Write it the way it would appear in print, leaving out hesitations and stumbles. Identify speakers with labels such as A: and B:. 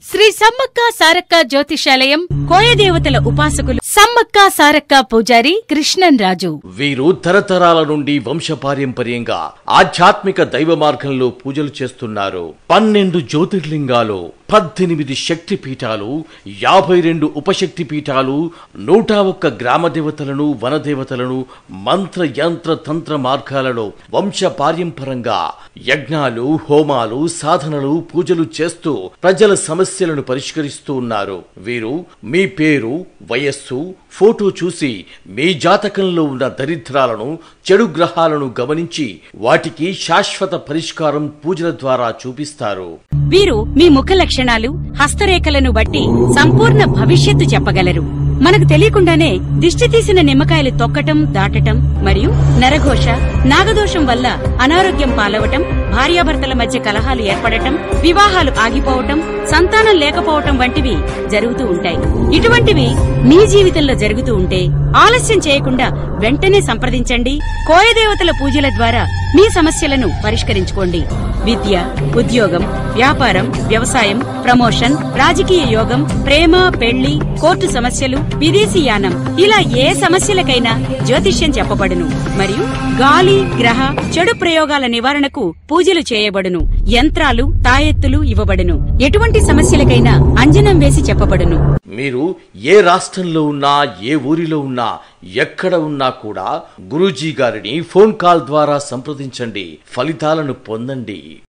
A: శ్రీ సమ్మక్క సారక్క జ్యోతిషాలయం కోయదేవతల ఉపాసకులు సమ్మక్క సారక్క పూజారి కృష్ణన్ రాజు.
B: వీరు తరతరాల నుండి వంశపారంపర్యంగా ఆధ్యాత్మిక దైవ మార్గంలో పూజలు చేస్తున్నారు. 12 జ్యోతిర్లింగాలు, 18 శక్తి పీఠాలు, 52 ఉపశక్తి పీఠాలు, 101 గ్రామ దేవతలను, వనదేవతలను మంత్ర యంత్ర తంత్ర మార్గాలలో వంశపారంపరంగా యజ్ఞాలు, హోమాలు, సాధనలు, పూజలు చేస్తూ ప్రజల సమస్యలను పరిష్కరిస్తూ ఉన్నారు. వీరు మీ పేరు, వయస్సు, ఫోటో చూసి మీ జాతకంలో ఉన్న దరిద్రాలను, చెడు గ్రహాలను గమనించి వాటికి శాశ్వత పరిష్కారం పూజల ద్వారా చూపిస్తారు.
A: వీరు మీ ముఖ లక్షణాలు, హస్తరేఖలను బట్టి సంపూర్ణ భవిష్యత్తు చెప్పగలరు. మనకు తెలియకుండానే దిష్టి తీసిన నిమ్మకాయలు తొక్కటం, దాటటం మరియు నరఘోష, నాగదోషం వల్ల అనారోగ్యం పాలవటం, భార్యాభర్తల మధ్య కలహాలు ఏర్పడటం, వివాహాలు ఆగిపోవటం, సంతానం లేకపోవటం వంటివి జరుగుతూ ఉంటాయి. ఇటువంటివి మీ జీవితంలో జరుగుతూ ఉంటే ఆలస్యం చేయకుండా వెంటనే సంప్రదించండి. కోయదేవతల పూజల ద్వారా మీ సమస్యలను పరిష్కరించుకోండి. విద్య, ఉద్యోగం, వ్యాపారం, వ్యవసాయం, ప్రమోషన్, రాజకీయ యోగం, ప్రేమ, పెళ్లి, కోర్టు సమస్యలు, విదేశీయానం, ఇలా ఏ సమస్యలకైనా జ్యోతిష్యం చెప్పబడును. మరియు గాలి, గ్రహ, చెడు ప్రయోగాల నివారణకు పూజలు చేయబడును. యంత్రాలు, తాయెత్తులు ఇవ్వబడును. ఎటువంటి సమస్యలకైనా అంజనం వేసి చెప్పబడును.
B: మీరు ఏ రాష్ట్రంలో ఉన్నా, ఏ ఊరిలో ఉన్నా, ఎక్కడ ఉన్నా కూడా గురూజీ గారిని ఫోన్ కాల్ ద్వారా సంప్రదించండి. ఫలితాలను పొందండి.